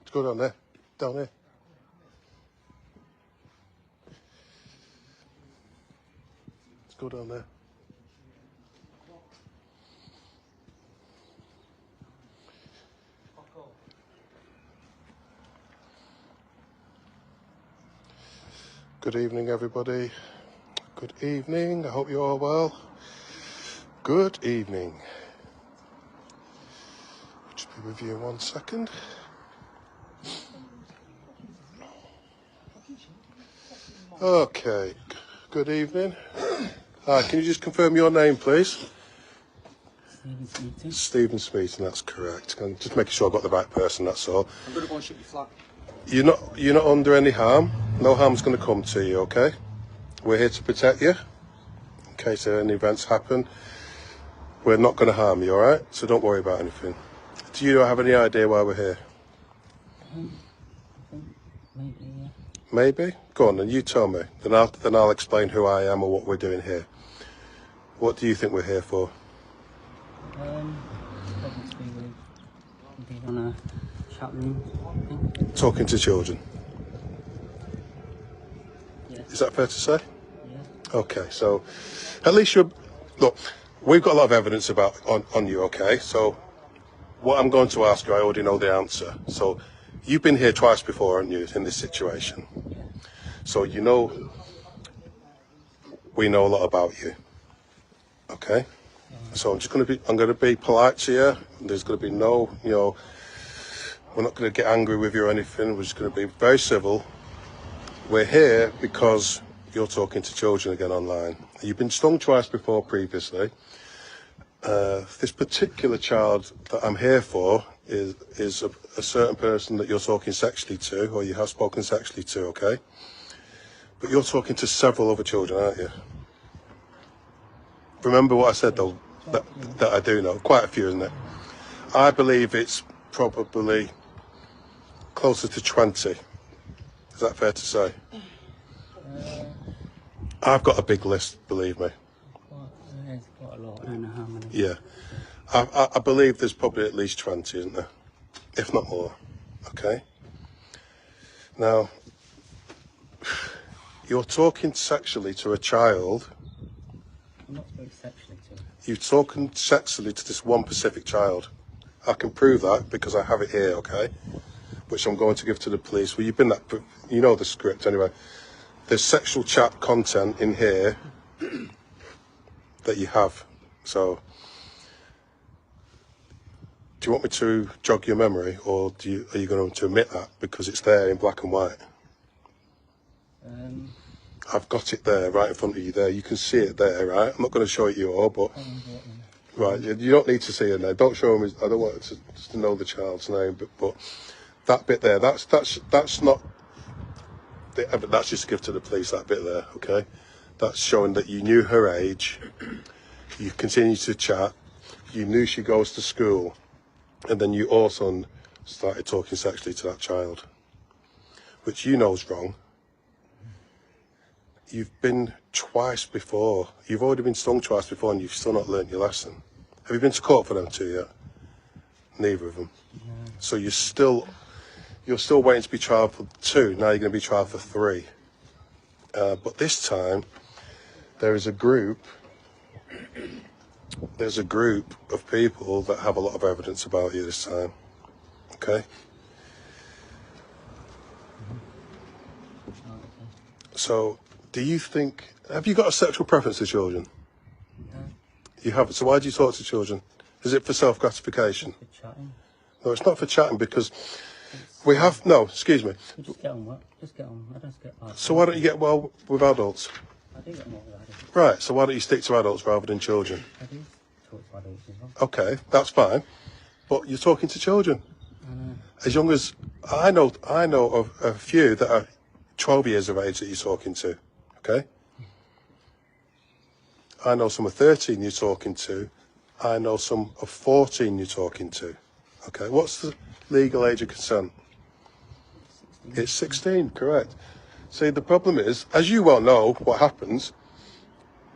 Let's go down there. Down there. Let's go down there. Good evening, everybody. Good evening. I hope you're all well. Good evening. Just be with you in 1 second. Okay. Good evening. Hi, can you just confirm your name, please? Smeeton. Stephen Smeeton, that's correct. I'm just making sure I've got the right person, that's all. I'm going to go and shoot your flat. You're not under any harm. No harm's going to come to you, okay? We're here to protect you in case any events happen. We're not going to harm you, all right? So don't worry about anything. Do you have any idea why we're here? Maybe, yeah. Maybe? Go on, then you tell me. Then I'll explain who I am or what we're doing here. What do you think we're here for? Probably to be with, being on a chat room thing. Talking to children. Yeah. Is that fair to say? Yeah. Okay, so at least look, we've got a lot of evidence on you, okay? So what I'm going to ask you, I already know the answer. So you've been here twice before, haven't you, in this situation? Yeah. So you know, we know a lot about you, okay? So I'm going to be polite to you. There's going to be no, we're not going to get angry with you or anything. We're just going to be very civil. We're here because you're talking to children again online. You've been stung twice before previously. This particular child that I'm here for is a certain person that you're talking sexually to, or you have spoken sexually to, okay? But you're talking to several other children, aren't you? Remember what I said, though, that I do know. Quite a few, isn't it? I believe it's probably closer to 20. Is that fair to say? I've got a big list, believe me. There's quite a lot. I don't know how many. Yeah. I believe there's probably at least 20, isn't there? If not more. Okay? Now, you're talking sexually to a child. I'm not spoken sexually to. You're talking sexually to this one specific child. I can prove that because I have it here, okay? Which I'm going to give to the police. Well, you know the script anyway. There's sexual chat content in here that you have. So, do you want me to jog your memory, or are you going to admit that because it's there in black and white? I've got it there, right in front of you there. You can see it there, right? I'm not going to show it you all, but... Right, you don't need to see it now. Don't show him. I don't want to know the child's name, but that bit there, that's not... That's just to give to the police, that bit there, okay? That's showing that you knew her age, you continued to chat, you knew she goes to school, and then you also started talking sexually to that child, which you know is wrong. You've been twice before. You've already been stung twice before, and you've still not learnt your lesson. Have you been to court for them two yet? Neither of them. No. So you're still waiting to be tried for 2. Now you're going to be tried for 3. But this time, there's a group of people that have a lot of evidence about you this time. Okay? So, do you think... Have you got a sexual preference to children? No. You haven't. So why do you talk to children? Is it for self-gratification? For chatting. No, it's not for chatting because we have... No, excuse me. Just get on what? Just get on. I don't get past. So why don't you get well with adults? I do get on with adults. Right, so why don't you stick to adults rather than children? I do talk to adults as well. Okay, that's fine. But you're talking to children. I know. As young as... I know of a few that are 12 years of age that you're talking to. Okay? I know some of 13 you're talking to. I know some of 14 you're talking to. Okay, what's the legal age of consent? 16. It's 16, correct. See, the problem is, as you well know, what happens,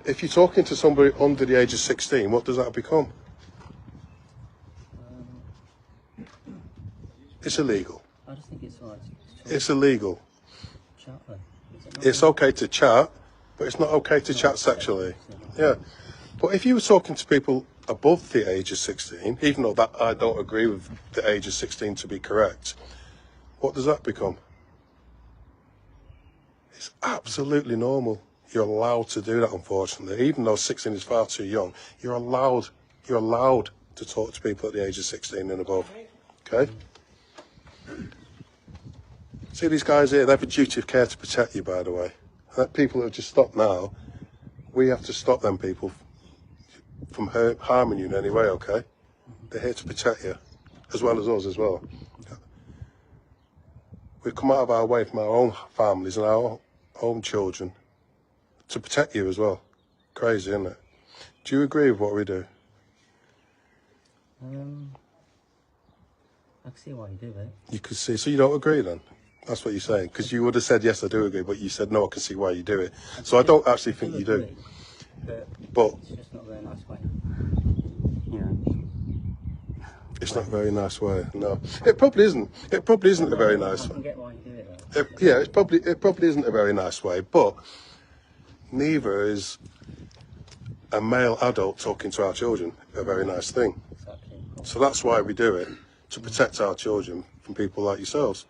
if you're talking to somebody under the age of 16, what does that become? Um, It's illegal. I just So It's illegal. chat then. Is it not? It's okay to chat, but it's not okay to chat sexually. Yeah. But if you were talking to people above the age of 16, even though that I don't agree with the age of 16 to be correct, what does that become? It's absolutely normal. You're allowed to do that, unfortunately. Even though 16 is far too young, you're allowed to talk to people at the age of 16 and above. Okay? See these guys here, they have a duty of care to protect you, by the way. That people have just stopped now, we have to stop them people from harming you in any way, okay? They're here to protect you, as well as us as well. We've come out of our way from our own families and our own children to protect you as well. Crazy, isn't it? Do you agree with what we do? I can see why you do it. You could see, so you don't agree then? That's what you're saying, because you would have said, yes, I do agree, but you said, no, I can see why you do it. So I don't actually think you do. But it's just not a very nice way. Yeah. it's not a very nice way, no. It probably isn't. It probably isn't a very nice I way. can get why you do it though. Yeah, it probably isn't a very nice way, but neither is a male adult talking to our children a very nice thing. Exactly. So that's why we do it, to protect our children from people like yourselves.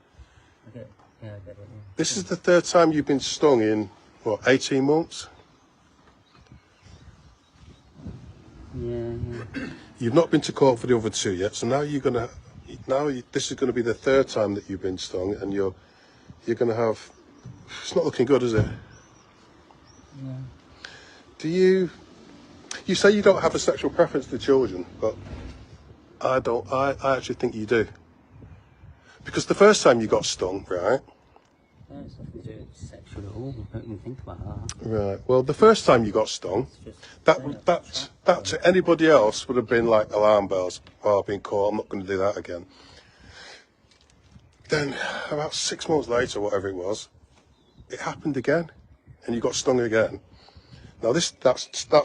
I get it. Yeah, I get it. Yeah. This is the third time you've been stung in, what, 18 months? Yeah. You've not been to court for the other two yet, so now this is going to be the third time that you've been stung, and you're going to have, it's not looking good, is it? Yeah. Do you say you don't have a sexual preference to children, but I don't, I actually think you do. Because the first time you got stung, right? Yeah, it's nothing to do with sexual at all. Don't even think about that. Right. Well, the first time you got stung, that to anybody else would have been like alarm bells. Oh, I've been caught. I'm not going to do that again. Then, about 6 months later, whatever it was, it happened again, and you got stung again. Now that's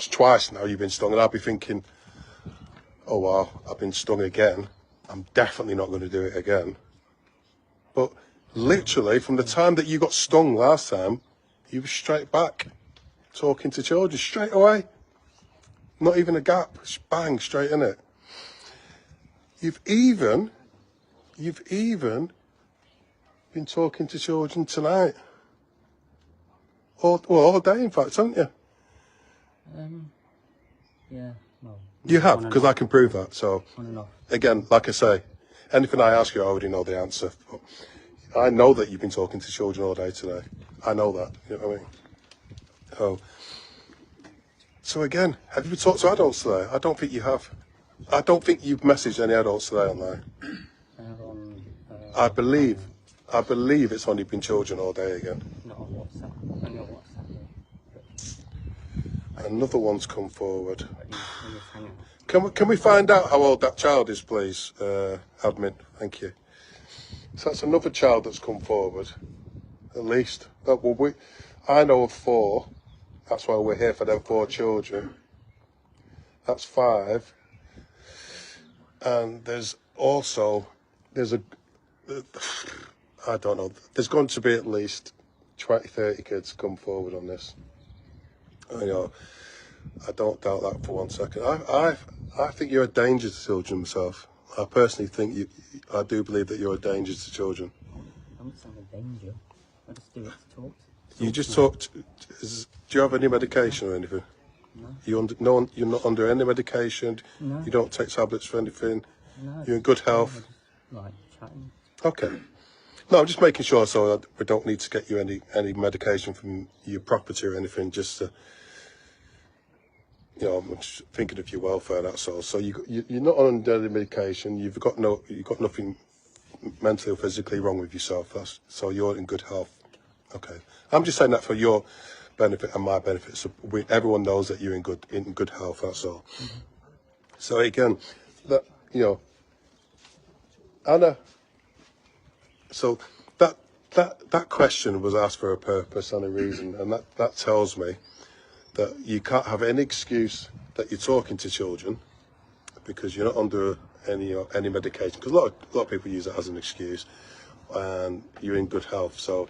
twice now you've been stung, and I'll be thinking, oh wow, I've been stung again. I'm definitely not going to do it again. But literally, from the time that you got stung last time, you were straight back, talking to children straight away. Not even a gap, bang, straight in it. You've even been talking to children tonight. All day, in fact, haven't you? Yeah. Well. You have, because I can prove that. So, On and off. again, like I say, anything I ask you, I already know the answer. But I know that you've been talking to children all day today. I know that. You know what I mean? So again, have you talked to adults today? I don't think you have. I don't think you've messaged any adults today online. I believe it's only been children all day again. Not on WhatsApp. Only on WhatsApp. Yeah. Another one's come forward. But you just hang on. Can we find out how old that child is, please, admin? Thank you. So that's another child that's come forward, at least. I know of 4. That's why we're here, for them 4 children. That's 5. And there's a, I don't know, there's going to be at least 20, 30 kids come forward on this. You know, I don't doubt that for one second. I think you're a danger to children myself. I personally think I do believe that you're a danger to children. I'm not saying a danger. I just do it to talk. You just talked. Do you have any medication or anything? No. You're not under any medication. No. You don't take tablets for anything. No. You're in good health. Like chatting. Okay. No, I'm just making sure so that we don't need to get you any medication from your property or anything. Just to, I'm just thinking of your welfare. That's all. So you're not under any medication. You've got nothing mentally or physically wrong with yourself. So you're in good health. Okay. I'm just saying that for your benefit and my benefit. So everyone knows that you're in good health. That's all. Mm-hmm. So again, Anna. So that question was asked for a purpose and a reason, and that tells me that you can't have any excuse that you're talking to children because you're not under any medication. Because a lot of people use that as an excuse, and you're in good health. So,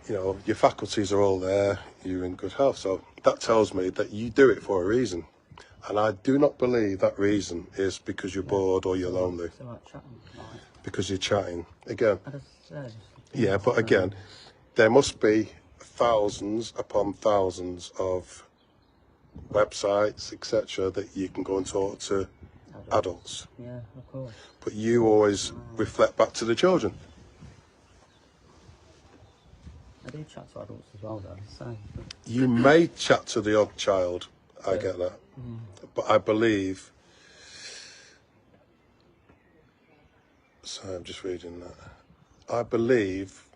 you know, your faculties are all there, you're in good health. So that tells me that you do it for a reason. And I do not believe that reason is because you're bored or you're lonely. So like chatting, like, Because you're chatting. Again, I just said, yeah, but again, there must be thousands upon thousands of websites, etc., that you can go and talk to adults. Yeah, of course. But you always reflect back to the children. I do chat to adults as well, though. So, You may chat to the odd child, I get that. But I believe, sorry, I'm just reading that. I believe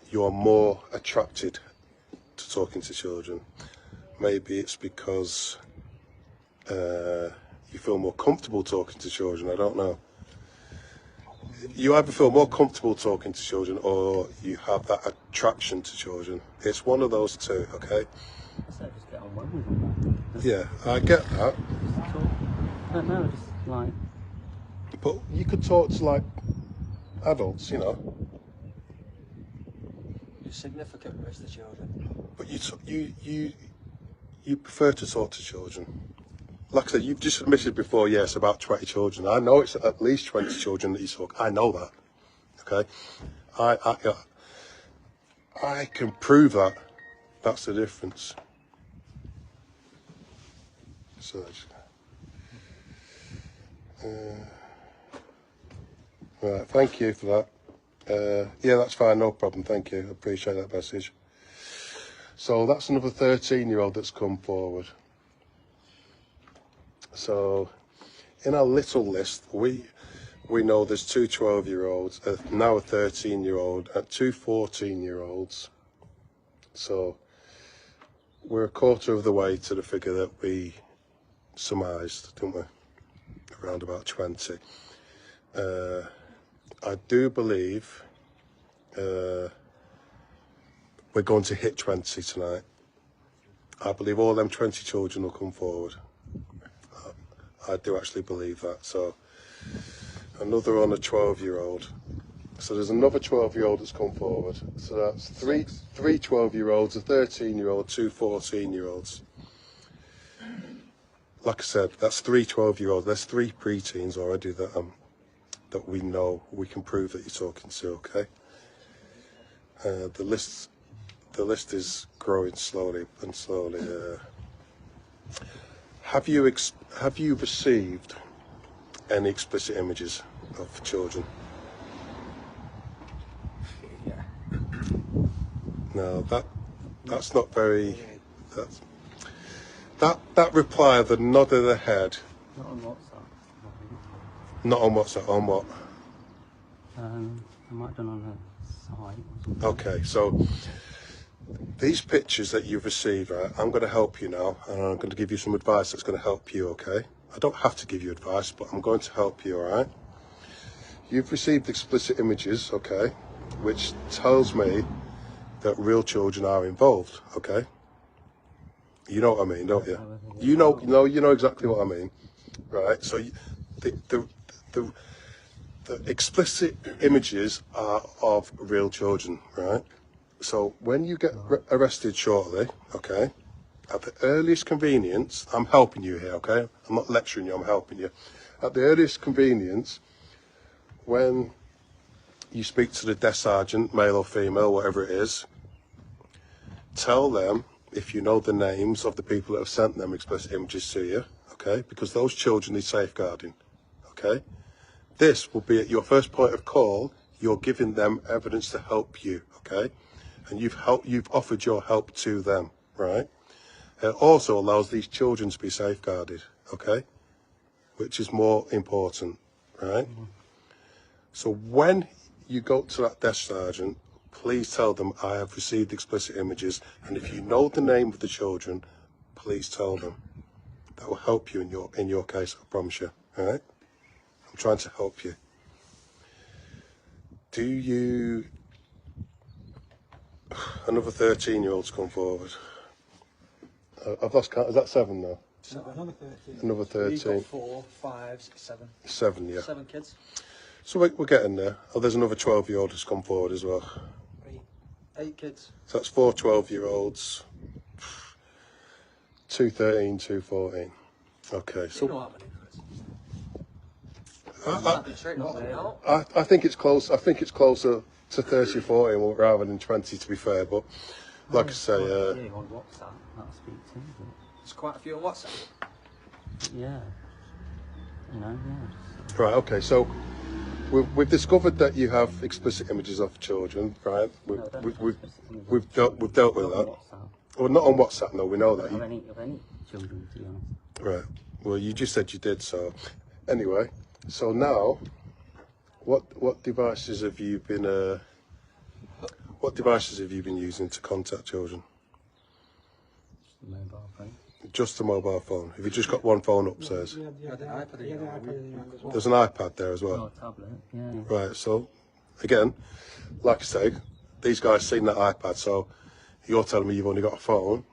you're more attracted to talking to children. Maybe it's because you feel more comfortable talking to children, I don't know. You either feel more comfortable talking to children or you have that attraction to children. It's one of those two, okay? I said just get on well with them. Yeah, I get that. Just talk. I don't know, just like... But you could talk to, like, adults, you know. You're significant with the children. But you prefer to talk to children. Like I said, you've just admitted before, yes, about 20 children. I know it's at least 20 children that you talk. I know that. Okay, I can prove that. That's the difference. So, right. Thank you for that. Yeah, that's fine. No problem. Thank you. I appreciate that message. So that's another 13-year-old that's come forward. So in our little list, we know there's two 12-year-olds, now a 13-year-old, and two 14-year-olds. So we're a quarter of the way to the figure that we surmised, didn't we? Around about 20. I do believe we're going to hit 20 tonight. I believe all them 20 children will come forward. I do actually believe that. So another on a 12-year-old. So there's another 12-year-old that's come forward. So that's three 12-year-olds, a 13-year-old, two 14-year-olds. Like I said, that's three 12-year-olds. There's three preteens already that we know, we can prove that you're talking to. Okay. The list is growing slowly and slowly. Have you received any explicit images of children? Yeah. No, that's not very. That reply, the nod of the head. Not on WhatsApp. Not on WhatsApp. On what? I might have done on a site or something. Okay, so these pictures that you've received, right? I'm going to help you now, and I'm going to give you some advice that's going to help you. Okay? I don't have to give you advice, but I'm going to help you. All right? You've received explicit images, okay, which tells me that real children are involved. Okay? You know what I mean, don't you? You know exactly what I mean, right? So the explicit images are of real children, right? So when you get arrested shortly, okay, at the earliest convenience, I'm helping you here, okay? I'm not lecturing you, I'm helping you. At the earliest convenience, when you speak to the desk sergeant, male or female, whatever it is, tell them if you know the names of the people that have sent them explicit images to you, okay? Because those children need safeguarding, okay? This will be at your first point of call. You're giving them evidence to help you, okay? And you've offered your help to them, right? It also allows these children to be safeguarded, okay? Which is more important, right? So when you go to that desk sergeant, please tell them I have received explicit images, and if you know the name of the children, please tell them. That will help you in your case, I promise you, all right? I'm trying to help you. Do you... Another 13-year-old's come forward. I've lost count. Is that 7 now? Another 13. Another 13. You've got 4, 5, 6, 7. 7, yeah. 7 kids. So we're getting there. Oh, there's another 12-year-old who's come forward as well. 8 kids. So that's 4 12-year-olds. 2 13, 2 14. Okay, You know so how many there is? Straight up there now. I think it's close. I think it's closer to 30 or 14 rather than 20, to be fair. But like I say, Yeah, on WhatsApp, that'll speak to him, but There's quite a few on WhatsApp. yeah. You know, yeah. right. Okay, so we've discovered that you have explicit images of children, right? No, I don't have explicit images. We've dealt with that. Not on WhatsApp. Well, not on WhatsApp. No, we know that. Of any children, to be honest. Right. Well, you just said you did. So anyway, so now, what devices have you been using to contact children? Just a mobile phone. Just a mobile phone. Have you just got one phone upstairs? You had an iPad in your hand as well. There's an iPad there as Oh, well. a tablet, yeah. Right. So again, like I say, these guys seen that iPad. So you're telling me you've only got a phone.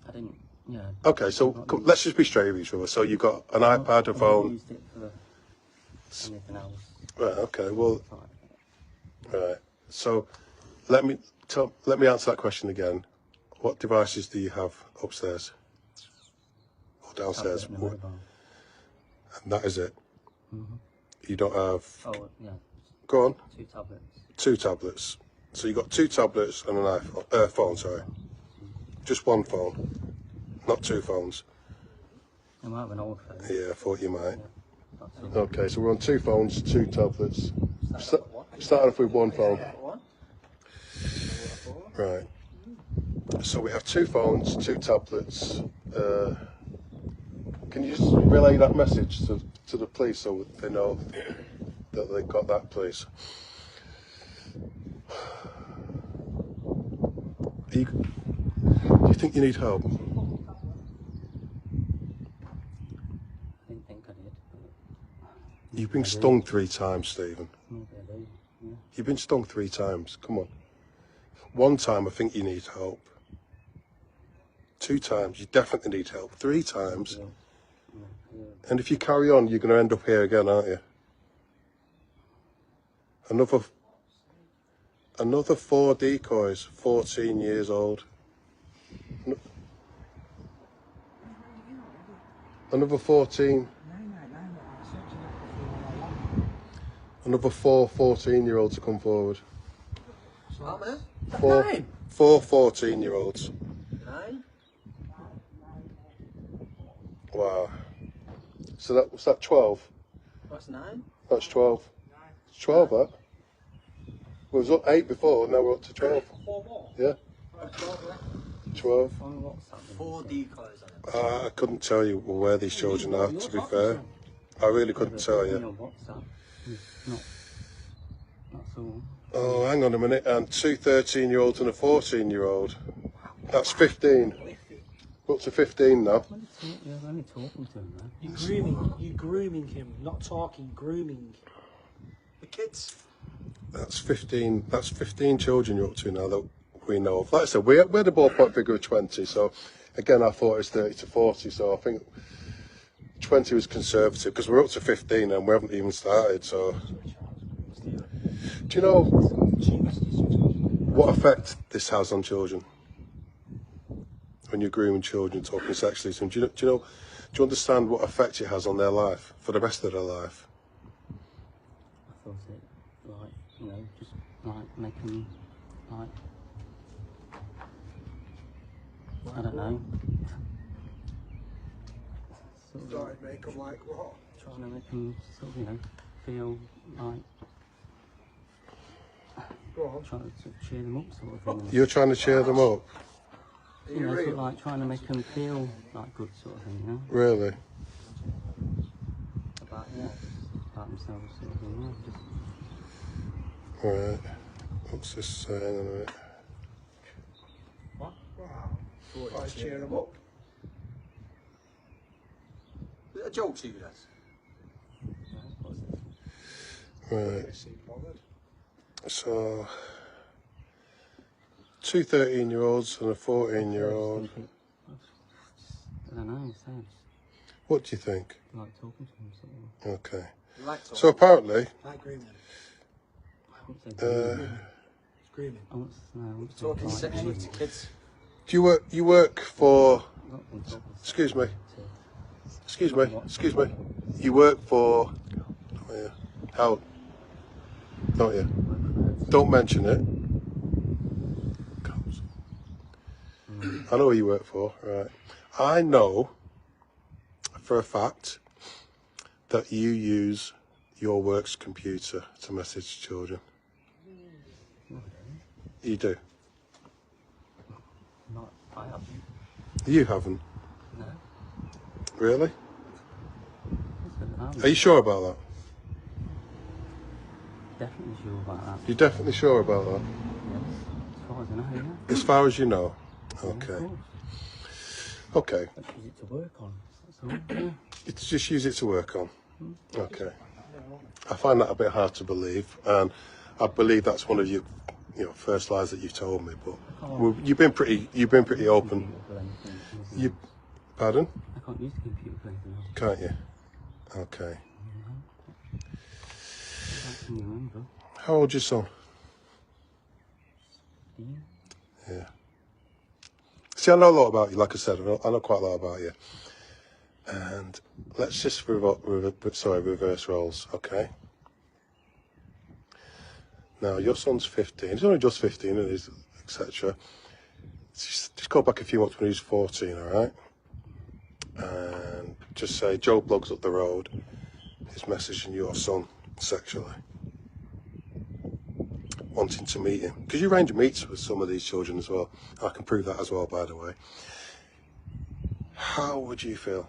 I didn't, yeah. Okay. So let's just be straight with each other. So you've got an iPad, a I've phone. used it for anything else. Right. Okay. Well. Like, Right. So let me answer that question again. What devices do you have upstairs or downstairs? tablet and a mobile. And that is it. Mm-hmm. You don't have. Oh, yeah. Go on. 2 tablets. 2 tablets. So you got 2 tablets and an iPhone. Phone. Sorry. Just one phone, not 2 phones. I might have an old phone. Yeah, I thought you might. That's all. Okay. So we're on 2 phones, 2 tablets. Starting off with one phone. One. Right. So we have 2 phones, 2 tablets. Can you just relay that message to the police so they know that they've got that, please? Do you think you need help? I didn't think I did, but You've been stung 3 times, Stephen. maybe I do. Yeah. You've been stung 3 times. Come on. 1 time, I think you need help. 2 times, you definitely need help. 3 times, Yeah. and if you carry on, you're going to end up here again, aren't you? Another 4 decoys, 14 years old. Another 14. Another 4 14-year-olds to come forward. How many? 4 9. 14-year-olds. 9. Wow. So was that 12? What's 9? That's 12. It's 12, that. We was up 8 before, now we're up to 12. 4 more. Yeah, 12. On WhatsApp. 4 decoys on it. I couldn't tell you where these children are, to be fair. I really couldn't tell You you. know, WhatsApp is not. That's all. Oh, hang on a minute. And 2 13-year-olds and a 14-year-old. That's 15. We're up to 15 now. You're only talking to him, though. You're grooming him, not talking, grooming. The kids. That's 15. That's 15 children you're up to now that we know of. Like I said, we had a ballpark figure of 20. So again, I thought it was 30 to 40. So I think 20 was conservative because we're up to 15 and we haven't even started. So do you know what effect this has on children? When you're grooming children, talking sexually to them, do you understand what effect it has on their life for the rest of their life? I thought it, like, you know, just like make him, like, I don't know. Sort of Sorry, make him like what? trying to make him sort of, you know, feel like, Go on. trying to sort of cheer them up sort of thing. You're trying to cheer them up, You know, sort of like trying to make them feel like good sort of thing, you know? really? About, yeah, about themselves sort of thing, yeah. Just, Right. What's this saying? Hang on a minute. What? Wow. Try to cheer him up. Is it a joke to you, guys? what's this? Right. They seem bothered. So 2 13-year-olds and a 14-year-old. I don't know, it sounds What do you think? like talking to him sort of. Okay. You like talking. So apparently, Like grooming. I wouldn't say grooming. Grooming. I wouldn't say, no, I wouldn't say Talking like sexually grooming. to kids. do you work for? Not been talking Excuse me. sexually Excuse me. You work for? Oh, yeah. How? Don't you? Don't mention it. I know who you work for, right? I know for a fact that you use your work's computer to message children. You do. Not, I haven't. You haven't. No. Really? Listen, I'm Are you sure about that? definitely sure about that. You're definitely sure about that? Yes. As far as I know, yeah. As far as you know? Yeah, Okay. of course. Okay. I use it to work on. That's all. Yeah. It's just use it to work on. Okay. I find that a bit hard to believe, and I believe that's one of your, first lies that you've told me. But you've been pretty open. Computer for anything, anything You, else. pardon? I can't use the computer for anything else. Can't you? Okay. I can remember. How old's your son? Do you? Yeah. See, I know a lot about you. Like I said, I know quite a lot about you. And let's just reverse roles, okay? Now, your son's 15. He's only just 15, and he's etc. Just go back a few months when he was 14, all right? And just say Joe Bloggs up the road is messaging your son sexually, wanting to meet him. Because you arrange meets with some of these children as well. I can prove that as well, by the way. How would you feel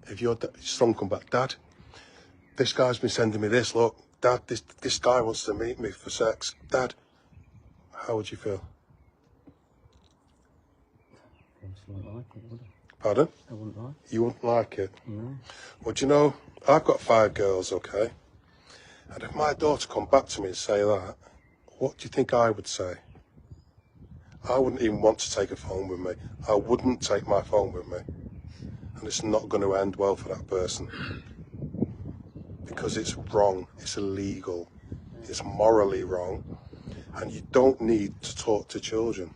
if your son come back, Dad, this guy's been sending me this, look, Dad, this guy wants to meet me for sex, Dad, how would you feel? I just wouldn't like it, would I? Pardon? I wouldn't like it. You wouldn't like it? No. Well, do you know, I've got 5 girls, okay? And if my daughter come back to me and say that, what do you think I would say? I wouldn't even want to take a phone with me. I wouldn't take my phone with me. And it's not going to end well for that person. Because it's wrong, it's illegal, it's morally wrong, and you don't need to talk to children.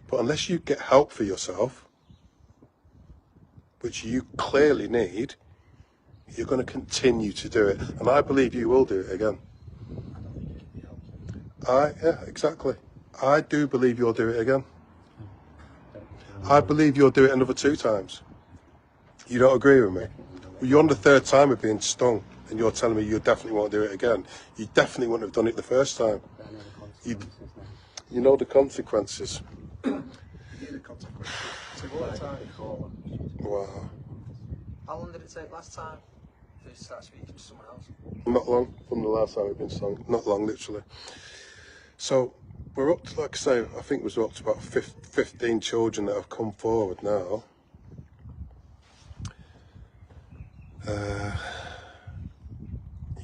But unless you get help for yourself, which you clearly need, you're going to continue to do it. And I believe you will do it again. Yeah, exactly. I do believe you'll do it again. I believe you'll do it another 2 times. You don't agree with me? Well, you're on the 3rd time of being stung, and you're telling me you definitely won't do it again. You definitely wouldn't have done it the first time. You know the consequences. Wow. How long did it take last time to start speaking to someone else? Not long from the last time we've been stung. Not long, literally. So we're up to, like I say, I think we're up to about 15 children that have come forward now.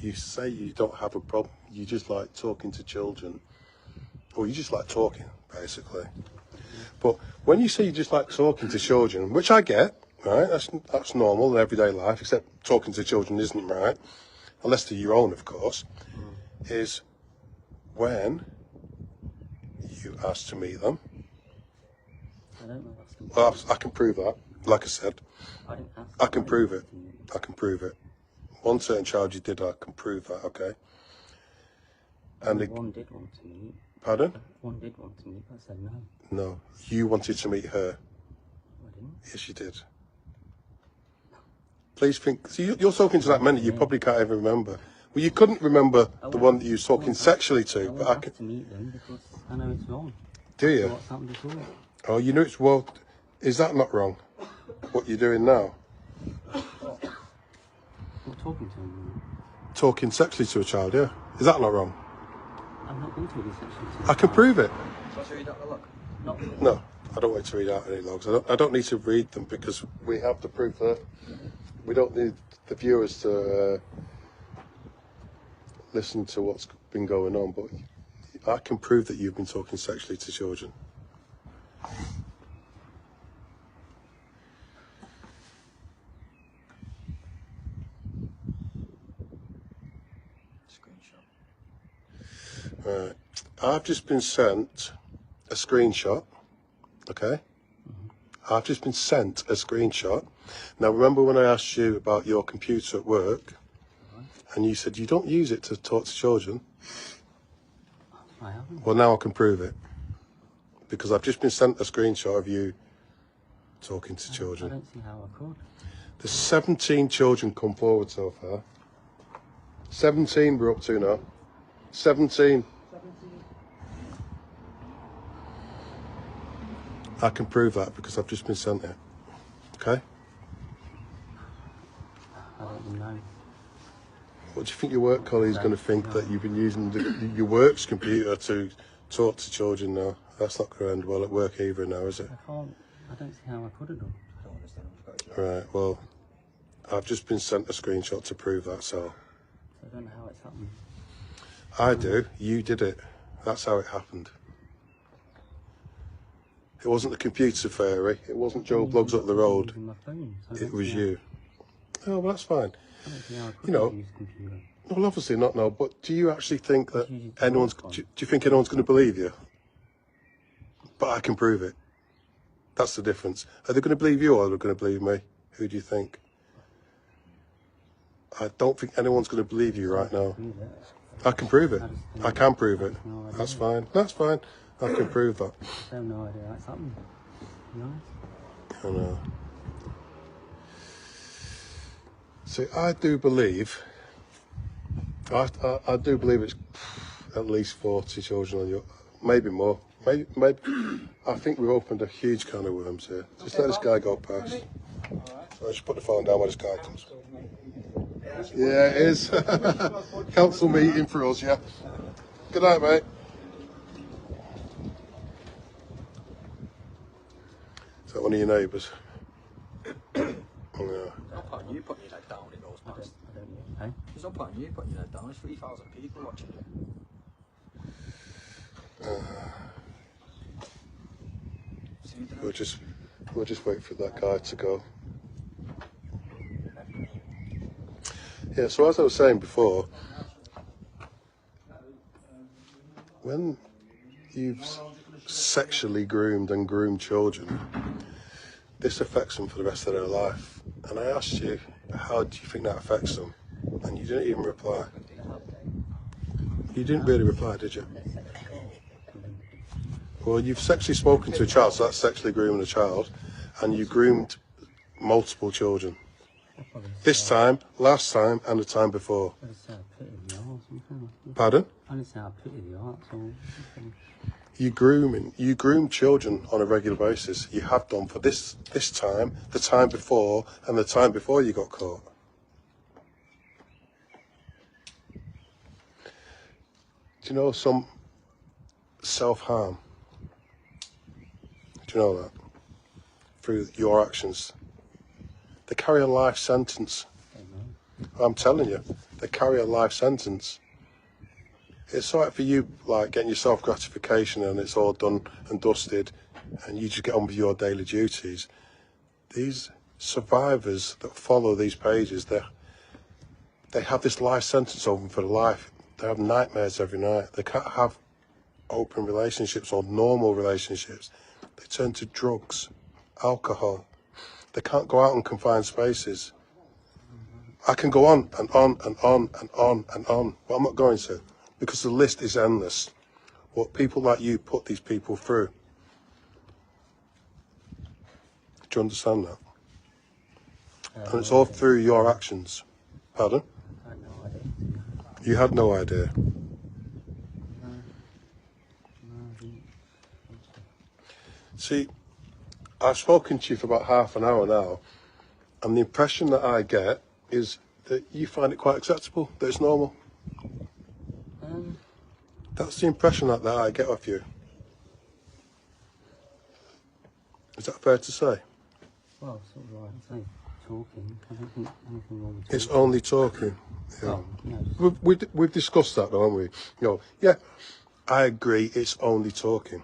You say you don't have a problem, you just like talking to children, or you just like talking, basically. But when you say you just like talking to children, which I get, right, that's normal in everyday life, except talking to children isn't right, unless they're your own, of course, is when you ask to meet them. I don't know that's the Well, I can prove that, like I said. I didn't ask. I can prove it. I can prove it. One certain child you did, I can prove that, okay? And One did want to meet. pardon? One did want to meet, but I said no. No, you wanted to meet her. I didn't. Yes, you did. Please think. See, you're talking to that many, you probably can't even remember. Well, you couldn't remember the one that you was talking sexually to, but I have can. to meet them because I know it's wrong. Do you? What's happened before? Oh, you know it's well. Is that not wrong? What you're doing now? Not talking to them. Talking sexually to a child, yeah. Is that not wrong? I'm not going to this actually. I can prove it. So should we not look? Not No, I don't want you to read out any logs. I don't need to read them because we have the proof there. We don't need the viewers to listen to what's been going on, but I can prove that you've been talking sexually to children. Screenshot. Right. I've just been sent a screenshot. Okay? I've just been sent a screenshot. Now, remember when I asked you about your computer at work, and you said you don't use it to talk to children? I haven't. Well, now I can prove it. Because I've just been sent a screenshot of you talking to I children. don't see how I could. There's 17 children come forward so far. 17 we're up to now. 17. I can prove that because I've just been sent it. Okay? I don't even know. What do you think your work colleague's going to think that you've been using your work's computer to talk to children now? That's not going to end well at work either now, is it? I don't see how I could have done. I don't understand. I've got it. Right, well, I've just been sent a screenshot to prove that, so. So I don't know how it's happened. I do. You did it. That's how it happened. It wasn't the computer fairy. It wasn't Joe Bloggs up the road. Using my phone, so I It don't was see how- you. Oh, well, that's fine. I don't see how I could You know, have used a computer. Well, obviously not now, but do you actually think that It's used to anyone's... work on. Do you think anyone's going to believe you? But I can prove it. That's the difference. Are they going to believe you or are they going to believe me? Who do you think? I don't think anyone's going to believe you right now. Use it. I can prove it. I can prove it. No idea. That's fine. That's fine. I can prove that. I have no idea how it's happened. Nice. I know. See, I do believe... I do believe it's at least 40 children on your... Maybe more. Maybe. I think we've opened a huge can of worms here. Just let this guy go past. So I just put the phone down when this guy comes. Yeah, it is. Council meeting for us, yeah. Good night, mate. Is that one of your neighbours? Yeah. No point in you putting your head down when it goes past. I don't know. Hey? There's no point in you putting your head down. There's 3,000 people watching you. We'll just wait for that guy to go. Yeah, so as I was saying before, when you've sexually groomed and groomed children, this affects them for the rest of their life. And I asked you, how do you think that affects them? And you didn't even reply. You didn't really reply, did you? Well, you've sexually spoken to a child, so that's sexually grooming a child, and you groomed multiple children. This time, last time, and the time before. I just say I pity the arts. Pardon? I just say I pity the arts. You groom children on a regular basis. You have done for this time, the time before, and the time before you got caught. Do you know some self-harm? Do you know that? Through your actions. They carry a life sentence. I'm telling you, they carry a life sentence. It's all right for you, like, getting your self-gratification and it's all done and dusted and you just get on with your daily duties. These survivors that follow these pages, they have this life sentence over them for life. They have nightmares every night. They can't have open relationships or normal relationships. They turn to drugs, alcohol. They can't go out in confined spaces. I can go on and on and on and on and on, but I'm not going to, because the list is endless. What people like you put these people through. Do you understand that? And it's all through your actions. Pardon? I had no idea. You had no idea. No, I didn't. See, I've spoken to you for about half an hour now, and the impression that I get is that you find it quite acceptable, that it's normal. That's the impression that I get of you. Is that fair to say? Well, sort of like I say, talking. I don't think anything wrong with talking. It's only talking. Yeah. Well, you know, just, We've discussed that, though, haven't we? You know, yeah, I agree, it's only talking.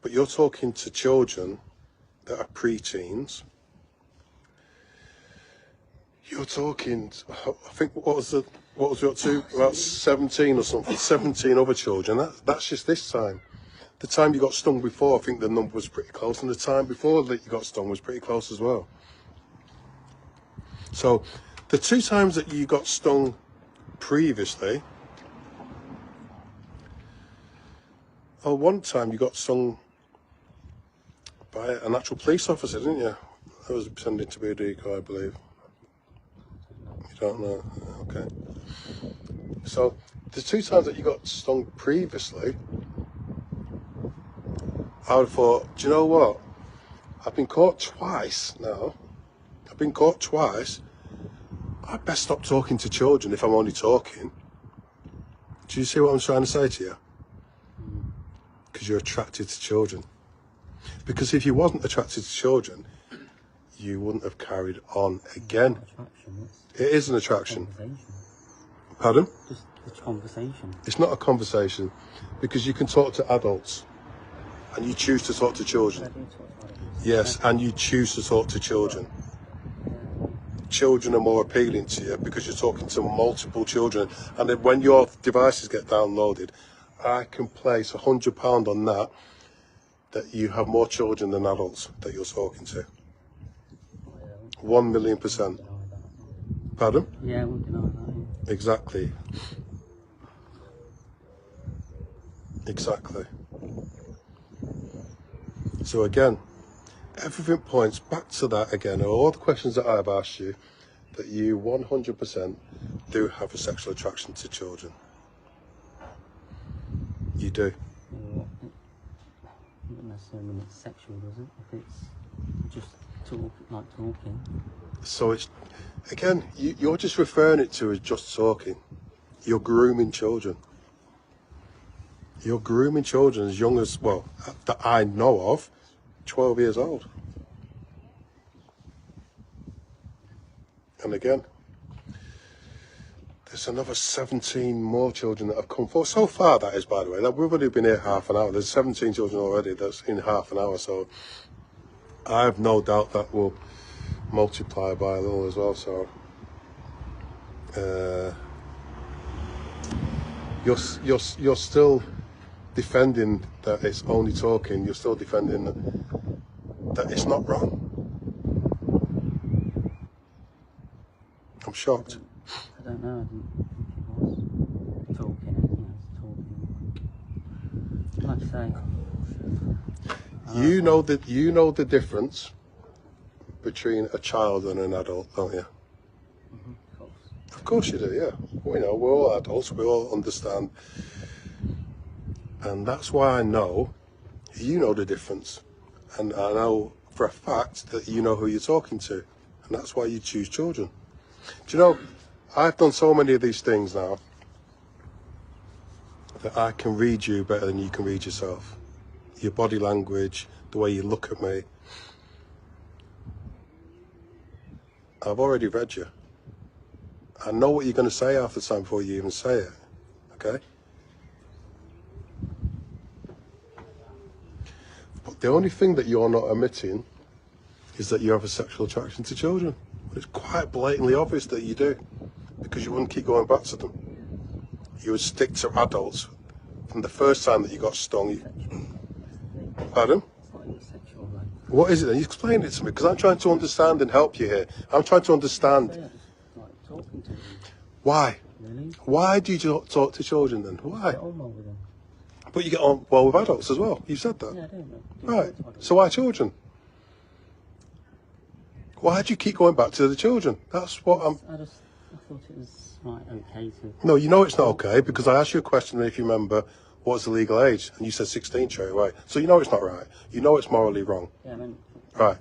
But you're talking to children that are pre-teens. You're were talking, I think, what was we up to? About 17 or something, 17 other children. That's just this time. The time you got stung before, I think the number was pretty close, and the time before that you got stung was pretty close as well. So, the 2 times that you got stung previously, one time you got stung by an actual police officer, didn't you? That was pretending to be a decoy, I believe. You don't know? Okay. So, the 2 times that you got stung previously, I would have thought, do you know what? I've been caught twice now. I've been caught twice. I best stop talking to children if I'm only talking. Do you see what I'm trying to say to you? Because you're attracted to children. Because if you wasn't attracted to children, you wouldn't have carried on again. It is an attraction. Pardon? Just a conversation. It's not a conversation, because you can talk to adults and you choose to talk to children. Yes, and you choose to talk to children. Children are more appealing to you because you're talking to multiple children, and then when your devices get downloaded, I can place £100 on that you have more children than adults that you're talking to. 1,000,000%. Pardon? Yeah, I won't deny that. Yeah. Exactly. Exactly. So again, everything points back to that again. All the questions that I've asked you, that you 100% do have a sexual attraction to children. You do. Well, it doesn't necessarily mean it's sexual, does it? If it's just talking. So it's, again, you're just referring it to as just talking. You're grooming children. You're grooming children as young as, well, that I know of, 12 years old. And again, there's another 17 more children that have come forward. So far, that is, by the way. Like, we've only been here half an hour. There's 17 children already that's in half an hour. So I have no doubt that will multiply by a little as well. So you're still defending that it's only talking. You're still defending that it's not wrong. I'm shocked. I don't know. I didn't think it was talking. Talking. Like I say. You know the difference between a child and an adult, don't you? Of course. Of course you do. Yeah. We know we're all adults. We all understand. And that's why I know you know the difference. And I know for a fact that you know who you're talking to. And that's why you choose children. Do you know, I've done so many of these things now that I can read you better than you can read yourself. Your body language, the way you look at me. I've already read you. I know what you're going to say half the time before you even say it. Okay? But the only thing that you're not admitting is that you have a sexual attraction to children. It's quite blatantly obvious that you do, because you wouldn't keep going back to them. You would stick to adults from the first time that you got stung. Pardon? What is it then? You explain it to me, because I'm trying to understand and help you here. I'm trying to understand. Why? Really? Why do you talk to children then? Why? Get on well with them. But you get on well with adults as well. You said that. Yeah, I do. Right. So why children? Why do you keep going back to the children? That's what I'm... I thought it was okay to... No, you know it's not okay, because I asked you a question, if you remember, what's the legal age? And you said 16 straight away. So you know it's not right. You know it's morally wrong. Yeah, I mean... Right.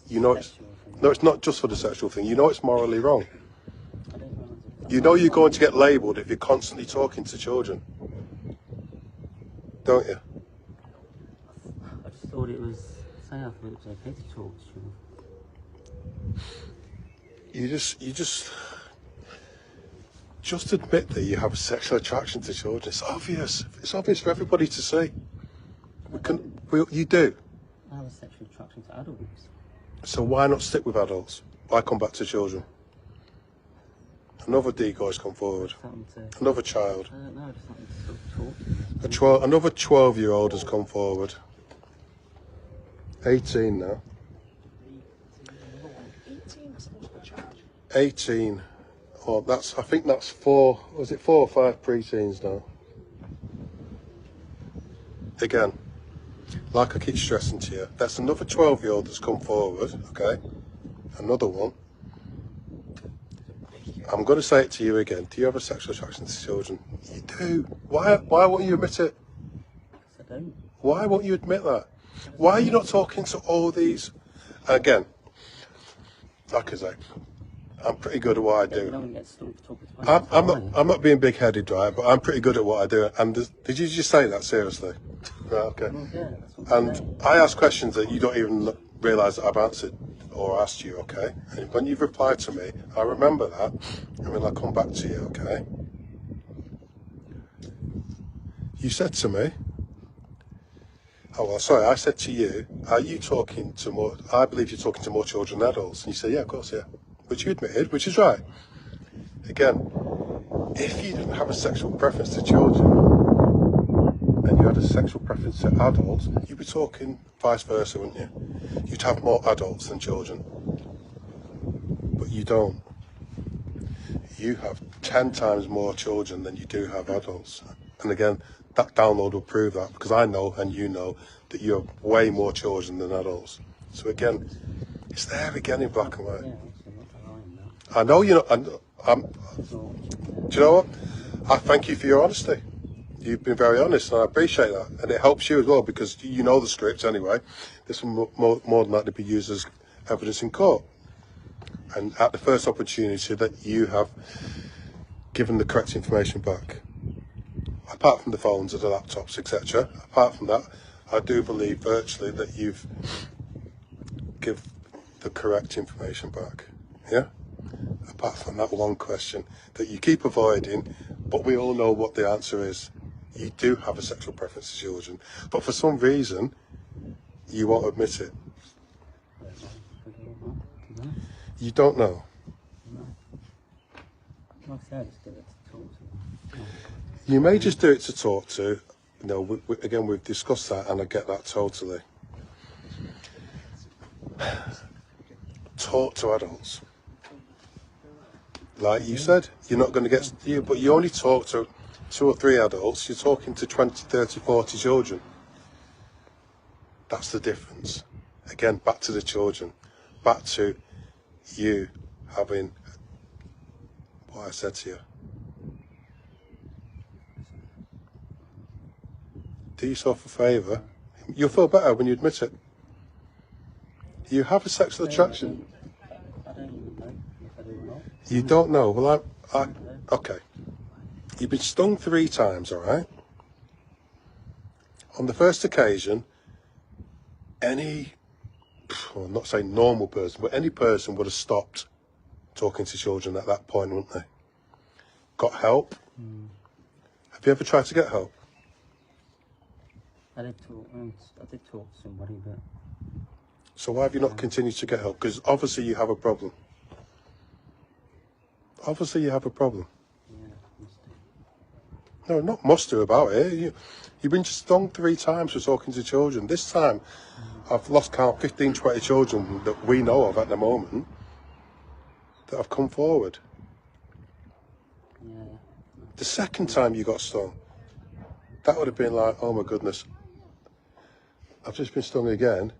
You know it's... No, it's not just for the sexual thing. You know it's morally wrong. I don't know. You know you're going to get labelled if you're constantly talking to children. Don't you? I just thought it was... I thought it was okay to talk to children. You just admit that you have a sexual attraction to children. It's obvious. It's obvious for everybody to see. You do. I have a sexual attraction to adults. So why not stick with adults? Why come back to children? Another decoy's come forward. Another child. I don't know, just let me sort of talk to them. Another 12-year-old has come forward. 18 now. 18 possible charge. 18. Oh, I think that's 4. Was it 4 or 5 preteens now? Again, like I keep stressing to you, that's another 12-year-old that's come forward, okay? Another one. I'm going to say it to you again. Do you have a sexual attraction to children? You do. Why won't you admit it? I don't. Why won't you admit that? Why are you not talking to all these? Again, like I say, I'm pretty good at what I do. No one gets stalked talking to I'm not being big-headed, right? But I'm pretty good at what I do. And did you just say that seriously? Right, okay. Well, yeah, that's what I'm saying. And I ask questions that you don't even realise that I've answered or asked you, okay? And when you've replied to me, I remember that, and then I come back to you, okay? You said to me, oh, well, sorry, I said to you, are you talking to more, I believe you're talking to more children than adults. And you said, yeah, of course, yeah. Which you admitted, which is right. Again, if you didn't have a sexual preference to children, and you had a sexual preference to adults, you'd be talking vice versa, wouldn't you? You'd have more adults than children. But you don't. You have 10 times more children than you do have adults. And again, that download will prove that, because I know and you know that you have way more children than adults. So again, it's there again in black and white. Yeah, actually, not lying now. I know you're not. Do you know what? I thank you for your honesty. You've been very honest, and I appreciate that. And it helps you as well, because you know the script anyway. This will more than likely be used as evidence in court. And at the first opportunity that you have given the correct information back, apart from the phones or the laptops, etc. Apart from that, I do believe virtually that you've given the correct information back. Yeah? Apart from that one question that you keep avoiding, but we all know what the answer is. You do have a sexual preference to children, but for some reason, you won't admit it. You don't know. Like I said, I just did it to talk to them. You may just do it to talk to. You know, again, we've discussed that, and I get that totally. Talk to adults. Like you said, you're not going to get you, but you only talk to 2 or 3 adults. You're talking to 20, 30, 40 children. That's the difference. Again, back to the children. Back to you having what I said to you. Do yourself a favour. You'll feel better when you admit it. You have a sexual attraction. I don't even know if I do or not. You don't know. Well, okay. You've been stung 3 times, all right? On the first occasion, I'm not saying normal person, but any person would have stopped talking to children at that point, wouldn't they? Got help? Have you ever tried to get help? I did talk to somebody, but So why have you not continued to get help? Because obviously you have a problem. Obviously you have a problem. yeah, must do. No, not must do about it. You've been stung 3 times for talking to children. This time, I've lost count 15, 20 children that we know of at the moment that have come forward. Yeah. The second time you got stung, that would have been like, oh my goodness, I've just been stung again.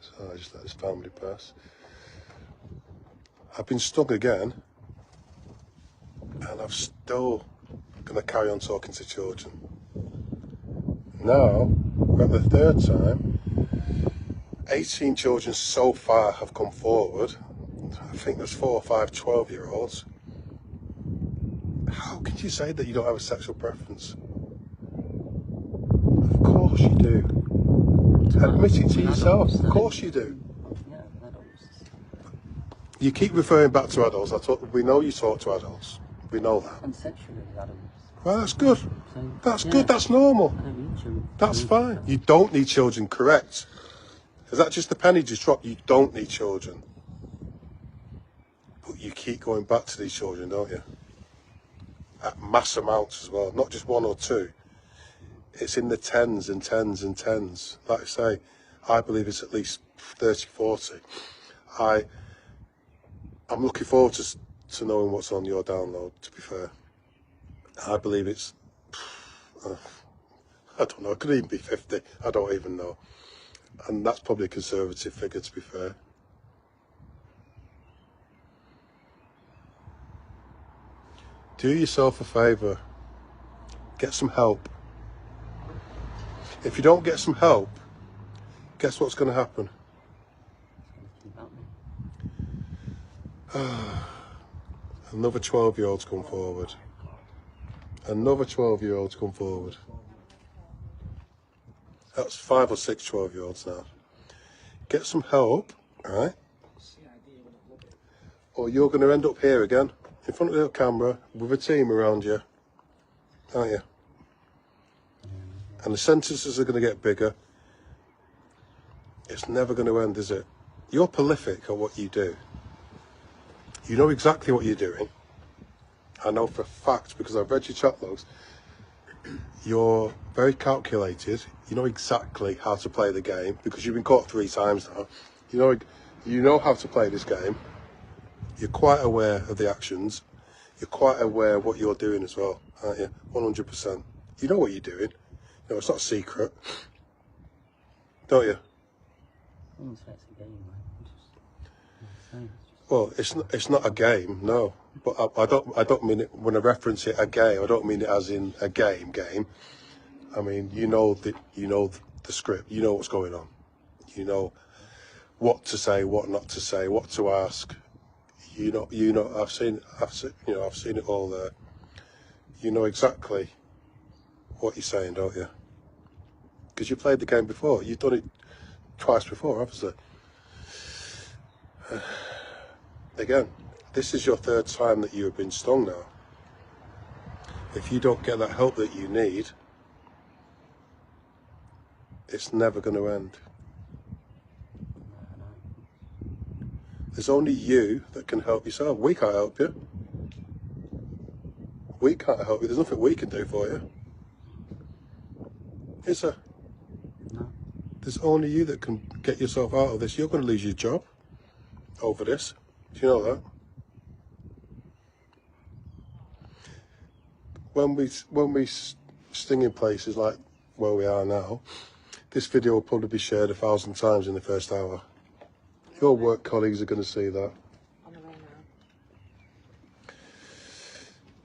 So I just let this family pass. I've been stung again, and I'm still going to carry on talking to children. Now, we're at the 3rd time. 18 children so far have come forward. I think there's 4 or 5 12-year-olds. How can you say that you don't have a sexual preference? Of course you do. Admit it to yourself. Of course you do. Yeah, adults. You keep referring back to adults. We know you talk to adults. We know that. And sexually with adults. Well, that's good. So, That's yeah, good. That's normal. I don't need children. That's fine. You don't need children, correct? Is that just the penny just dropped? You don't need children. But you keep going back to these children, don't you? At mass amounts as well, not just one or two. It's in the tens and tens and tens. Like I say, I believe it's at least 30, 40. I'm looking forward to knowing what's on your download, to be fair. I believe it's, I don't know, it could even be 50. I don't even know. And that's probably a conservative figure, to be fair. Do yourself a favour. Get some help. If you don't get some help, guess what's going to happen? Another 12-year-old's come forward. Another 12-year-old's come forward. That's 5 or 6 12-year-olds now. Get some help, alright? Or you're going to end up here again, in front of the camera, with a team around you, aren't you? And the sentences are going to get bigger. It's never going to end, is it? You're prolific at what you do. You know exactly what you're doing. I know for a fact, because I've read your chat logs, you're very calculated. You know exactly how to play the game, because you've been caught 3 times now. You know how to play this game. You're quite aware of the actions. You're quite aware of what you're doing as well, aren't you? 100%. You know what you're doing. No, it's not a secret. Don't you? Well, it's not a game, no. But I don't mean it when I reference it a game. I don't mean it as in a game. I mean you know the script. You know what's going on. You know what to say, what not to say, what to ask. You know. I've seen it all there. You know exactly what you're saying, don't you? Because you played the game before. You've done it twice before, obviously. Again, this is your 3rd time that you have been stung now. If you don't get that help that you need, it's never going to end. There's only you that can help yourself. We can't help you. We can't help you. There's nothing we can do for you. Is there? No. There's only you that can get yourself out of this. You're going to lose your job over this. Do you know that? When we sting in places like where we are now, this video will probably be shared 1,000 times in the first hour. Your work colleagues are going to see that. On the way now.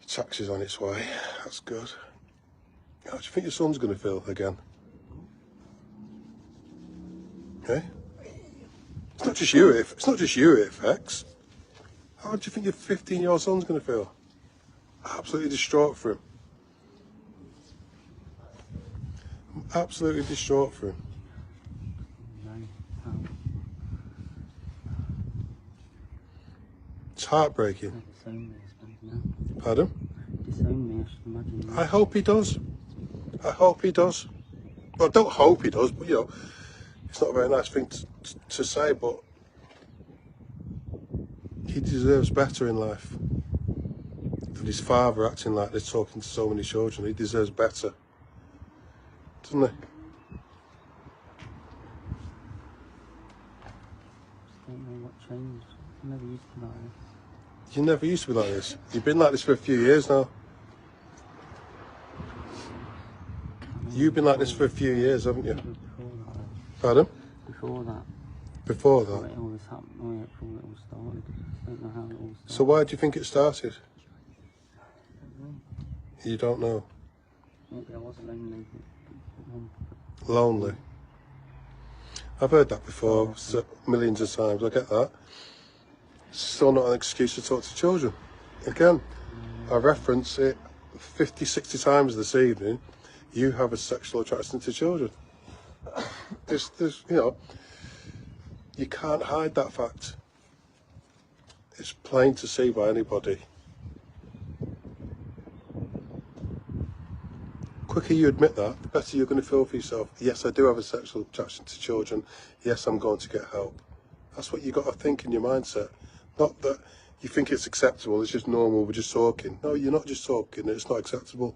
Taxi's on its way. That's good. How do you think your son's going to feel again? Okay? It's not just you. It's not just you, X. How do you think your 15-year-old son's going to feel? Absolutely distraught for him. I'm absolutely distraught for him. It's heartbreaking. Pardon? Disown me, I should imagine. I hope he does. I hope he does. Well, I don't hope he does, but you know, it's not a very nice thing to say, but he deserves better in life. And his father acting like this, talking to so many children, he deserves better. Doesn't he? I don't know what changed. I never used to be like this. You never used to be like this. You've been like this for a few years now. You've been like this for a few years, haven't you? Pardon? Before that. Before that? It always happened. Oh, yeah, before it all started. I don't know how it all started. So why do you think it started? You don't know? Maybe I was lonely. Lonely. I've heard that before, millions of times. I get that. Still not an excuse to talk to children. Again, I reference it 50, 60 times this evening. You have a sexual attraction to children. There's, you know, you can't hide that fact. It's plain to see by anybody. The quicker you admit that, the better you're going to feel for yourself. Yes, I do have a sexual attraction to children. Yes, I'm going to get help. That's what you've got to think in your mindset. Not that You think it's acceptable, it's just normal, we're just talking. No, you're not just talking, it's not acceptable.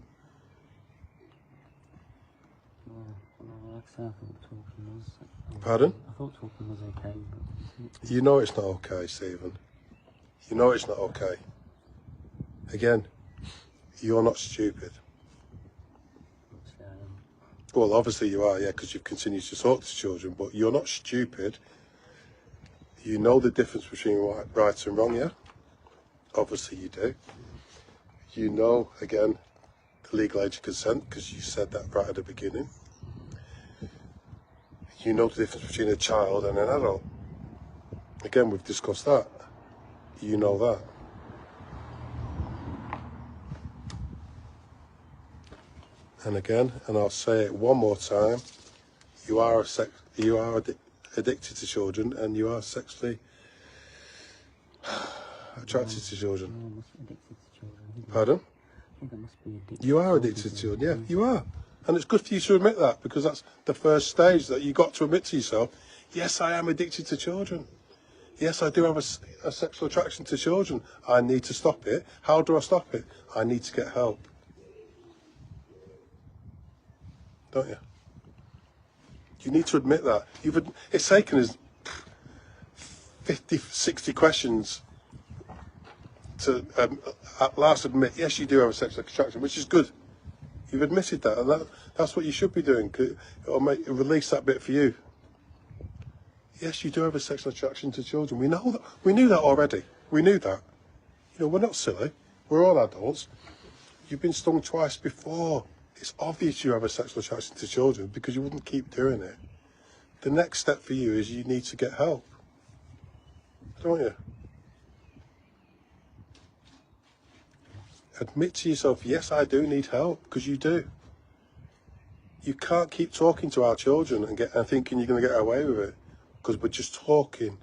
Like I said, I thought talking was... Pardon? I thought talking was okay, but... You know it's not okay, Stephen. You know it's not okay. Again, you're not stupid. Obviously I am. Well, obviously you are, yeah, because you've continued to talk to children, but you're not stupid. You know the difference between right and wrong, yeah? Obviously you do. You know, again, the legal age of consent, because you said that right at the beginning. You know the difference between a child and an adult. Again, we've discussed that. You know that. And again, and I'll say it one more time, you are addicted to children, and you are sexually attracted to children. Yeah, I must be addicted to children. Pardon? I think I must be addicted You are to addicted to children, yeah, you are. And it's good for you to admit that, because that's the first stage that you got to admit to yourself, yes, I am addicted to children. Yes, I do have a sexual attraction to children. I need to stop it. How do I stop it? I need to get help. Don't you? You need to admit that. It's taken us 50, 60 questions to at last admit, yes, you do have a sexual attraction, which is good. You've admitted that, and that's what you should be doing. It'll release that bit for you. Yes, you do have a sexual attraction to children. We know that. We knew that already. We knew that. You know, we're not silly. We're all adults. You've been stung twice before. It's obvious you have a sexual attraction to children because you wouldn't keep doing it. The next step for you is you need to get help. Don't you? Admit to yourself, yes, I do need help, because you do. You can't keep talking to our children and thinking you're going to get away with it, because we're just talking,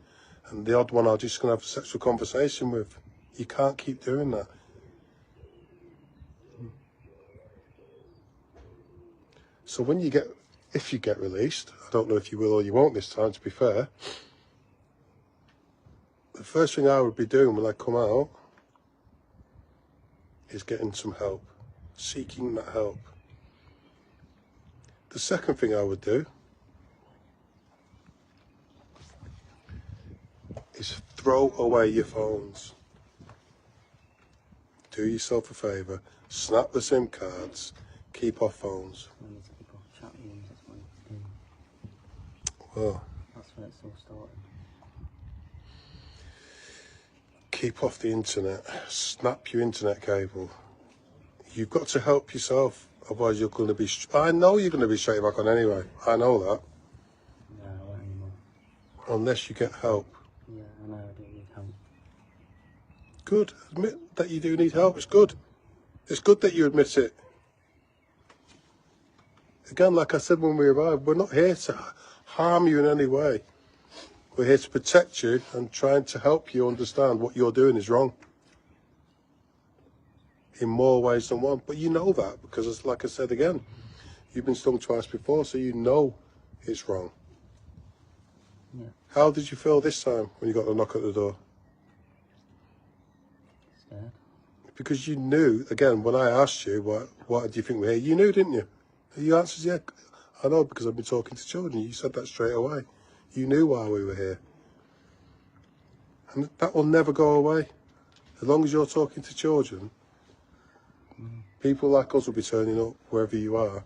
and the odd one are just going to have a sexual conversation with. You can't keep doing that. So if you get released, I don't know if you will or you won't this time, to be fair, the first thing I would be doing when I come out is getting some help, seeking that help. The second thing I would do is throw away your phones. Do yourself a favour, snap the SIM cards, keep off phones. I need to keep off chat rooms, that's what I need to do. Well, That's where it's all started. keep off the internet, snap your internet cable. You've got to help yourself, otherwise you're going to be, I know you're going to be straight back on anyway, I know that. No, I won't anymore. Unless you get help. Yeah, I know I do need help. Good, admit that you do need help, it's good. It's good that you admit it. Again, like I said when we arrived, we're not here to harm you in any way. We're here to protect you and trying to help you understand what you're doing is wrong. In more ways than one. But you know that because, like I said again, you've been stung twice before, so you know it's wrong. Yeah. How did you feel this time when you got the knock at the door? Scared. Because you knew, again, when I asked you, what do you think we're here? You knew, didn't you? You answered, yeah, I know because I've been talking to children. You said that straight away. You knew why we were here. And that will never go away. As long as you're talking to children, people like us will be turning up wherever you are.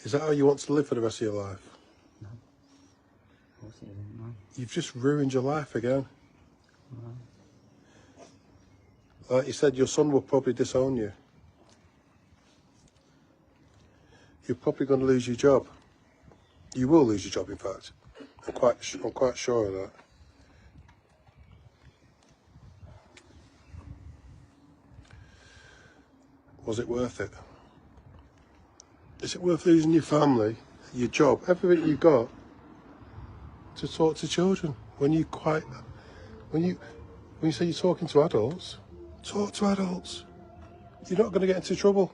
Is that how you want to live for the rest of your life? No. Of course it isn't, no. You've just ruined your life again. No. Like you said, your son will probably disown you. You're probably going to lose your job. You will lose your job, in fact. I'm quite sure of that. Was it worth it? Is it worth losing your family, your job, everything you got to talk to children? When you say you're talking to adults, talk to adults. You're not going to get into trouble.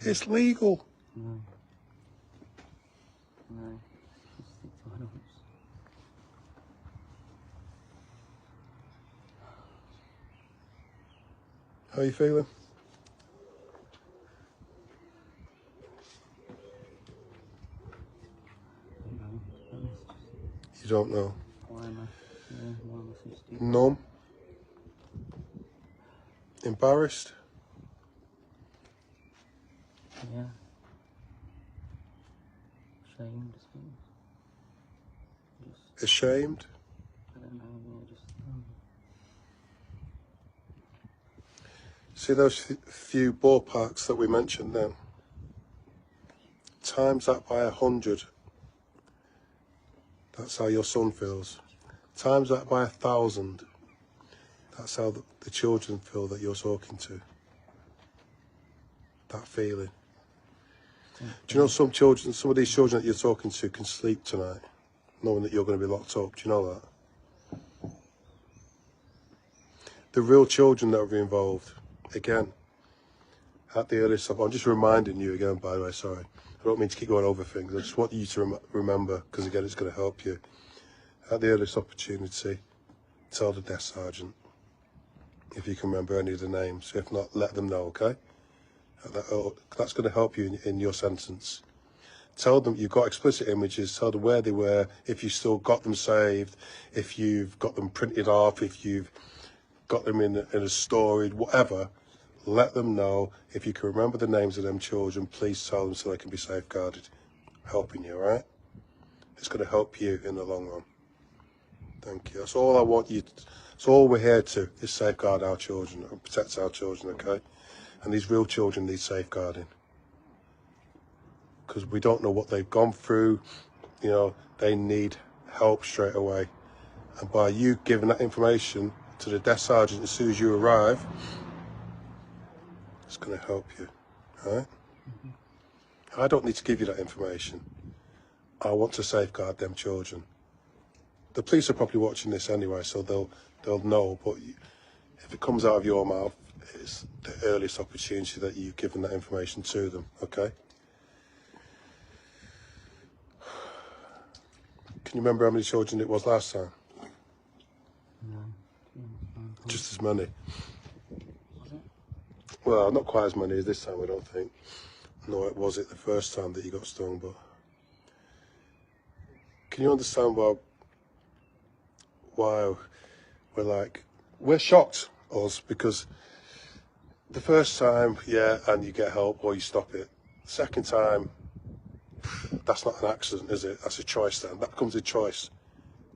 It's legal. No. No. Just stick to adults. How are you feeling? You don't know. Why am I? Yeah, why am I so stupid? Numb? Embarrassed? Yeah. Ashamed, I suppose. Just, Ashamed? I don't know, yeah, just. See those few ballparks that we mentioned then? Times that by 100. That's how your son feels. Times that by 1,000. That's how the children feel that you're talking to. That feeling. Do you know some of these children that you're talking to can sleep tonight, knowing that you're going to be locked up? Do you know that? The real children that are involved, again, at the earliest, I'm just reminding you again, by the way, sorry. I don't mean to keep going over things. I just want you to remember, because again, it's going to help you. At the earliest opportunity, tell the desk sergeant, if you can remember any of the names. If not, let them know, okay? That's going to help you in your sentence. Tell them you've got explicit images, tell them where they were, if you still got them saved, if you've got them printed off, if you've got them in a storage, whatever. Let them know. If you can remember the names of them children, please tell them so they can be safeguarded. Helping you, all right? It's going to help you in the long run. Thank you. That's all I want you to, that's all we're here to, is safeguard our children and protect our children, okay? And these real children need safeguarding. Because we don't know what they've gone through. You know, they need help straight away. And by you giving that information to the desk sergeant as soon as you arrive, it's going to help you, all right? I don't need to give you that information. I want to safeguard them children. The police are probably watching this anyway, so they'll know. But if it comes out of your mouth, it's the earliest opportunity that you've given that information to them, okay? Can you remember how many children it was last time? No. Just as many. Was it? Well, not quite as many as this time, I don't think. No, it was it the first time that you got stung, but... Can you understand why we're shocked, us, because the first time, yeah, and you get help or you stop it. The second time, that's not an accident, is it? That's a choice then. That becomes a choice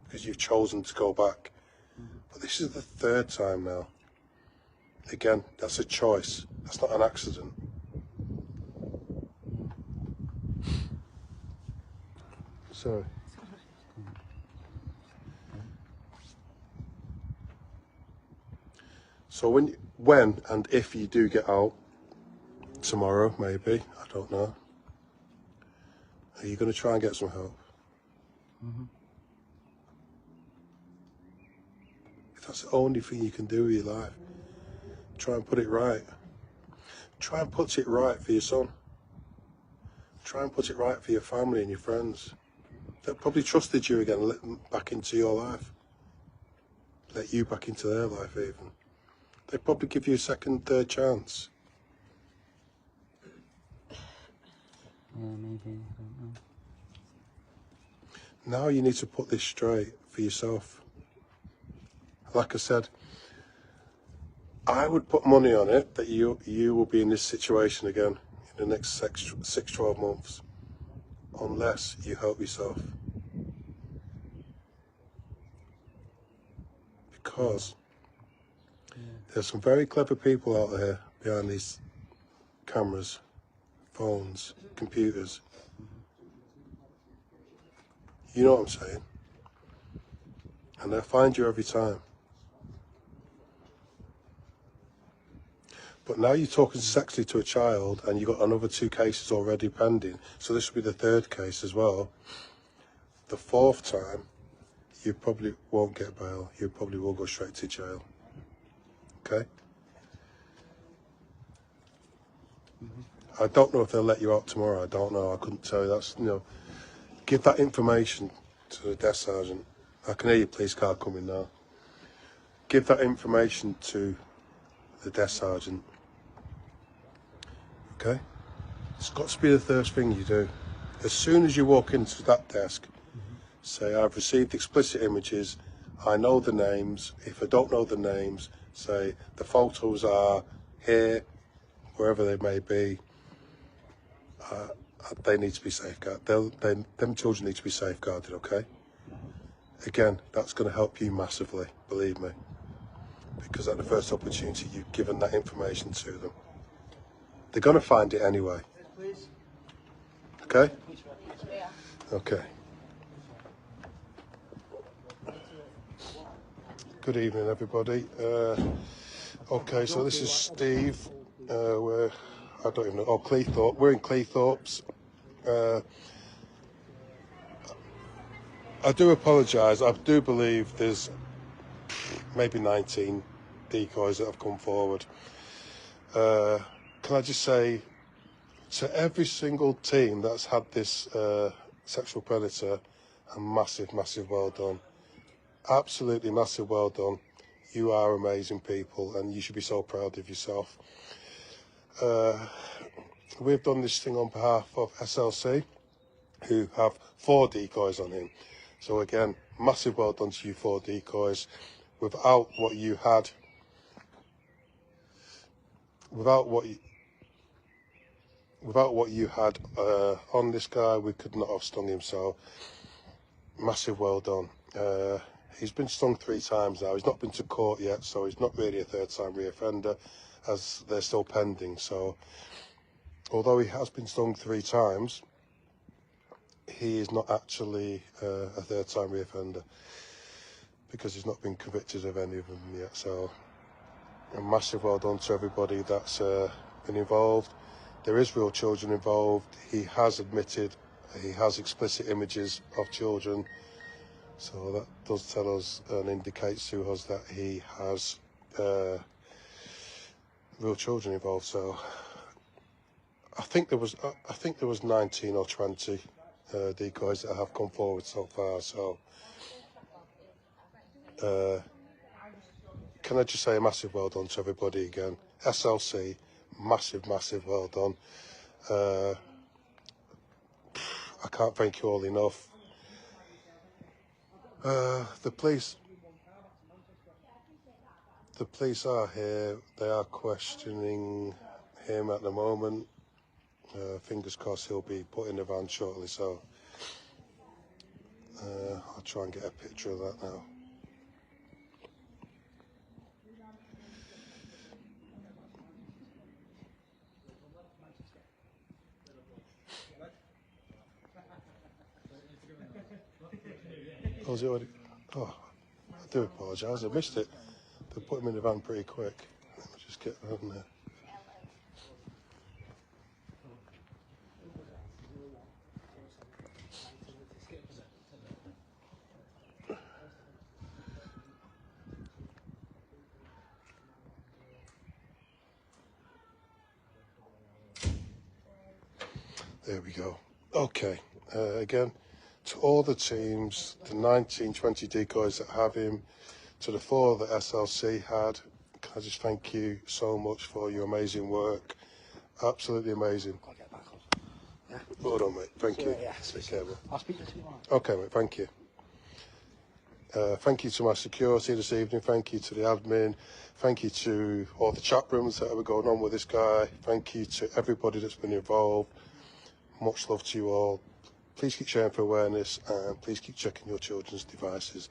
because you've chosen to go back. But this is the third time now. Again, that's a choice. That's not an accident. Sorry. So when and if you do get out tomorrow, maybe, I don't know, are you going to try and get some help? If that's the only thing you can do with your life, try and put it right. Try and put it right for your son. Try and put it right for your family and your friends. They probably trusted you again, let them back into your life. Let you back into their life even. They probably give you a second, third chance. Yeah, maybe, I don't know. Now you need to put this straight for yourself. Like I said, I would put money on it that you will be in this situation again in the next 12 months. Unless you help yourself. Because there's some very clever people out there behind these cameras, phones, computers. You know what I'm saying? And they'll find you every time. But now you're talking sexually to a child and you've got another 2 cases already pending. So this will be the 3rd case as well. The 4th time, you probably won't get bail. You probably will go straight to jail. Okay? I don't know if they'll let you out tomorrow. I don't know. I couldn't tell you. That's, you know, give that information to the desk sergeant. I can hear your police car coming now. Give that information to the desk sergeant. Okay? It's got to be the first thing you do. As soon as you walk into that desk, say, I've received explicit images, I know the names. If I don't know the names, say, the photos are here, wherever they may be, they need to be safeguarded. Them children need to be safeguarded, okay? Again, that's going to help you massively, believe me, because at the first opportunity, you've given that information to them. They're going to find it anyway. Okay? Okay. Good evening, everybody. Okay, so this is Steve. I don't even know. Oh, Cleethorpes. We're in Cleethorpes. I do apologise. I do believe there's maybe 19 decoys that have come forward. Can I just say to every single team that's had this sexual predator, a massive, massive well done. Absolutely massive well done. You are amazing people and you should be so proud of yourself. We've done this thing on behalf of SLC, who have 4 decoys on him. So again, massive well done to you 4 decoys. Without what you had on this guy, we could not have stung him. So massive well done. He's been stung 3 times now. He's not been to court yet, so he's not really a 3rd time reoffender, as they're still pending. So although he has been stung 3 times, he is not actually a 3rd time reoffender, because he's not been convicted of any of them yet. So a massive well done to everybody that's been involved. There is real children involved. He has admitted he has explicit images of children. So that does tell us and indicates to us that he has real children involved. So I think there was 19 or 20 decoys that have come forward so far. So can I just say a massive well done to everybody again. SLC, massive, massive well done. I can't thank you all enough. The police are here. They are questioning him at the moment. Fingers crossed he'll be put in the van shortly. So I'll try and get a picture of that now. Oh, is it already? Oh, I do apologise. I missed it. They put him in the van pretty quick. Let me just get on there. There we go. Okay. Again, to all the teams, the 19, 20 decoys that have him, to the 4 that SLC had, can I just thank you so much for your amazing work. Absolutely amazing. I'll get back on. Yeah. Well done, mate. Thank you. Yeah. Take care, mate. I'll speak to you tomorrow. Okay, mate. Thank you. Thank you to my security this evening. Thank you to the admin. Thank you to all the chat rooms that were going on with this guy. Thank you to everybody that's been involved. Much love to you all. Please keep sharing for awareness and please keep checking your children's devices.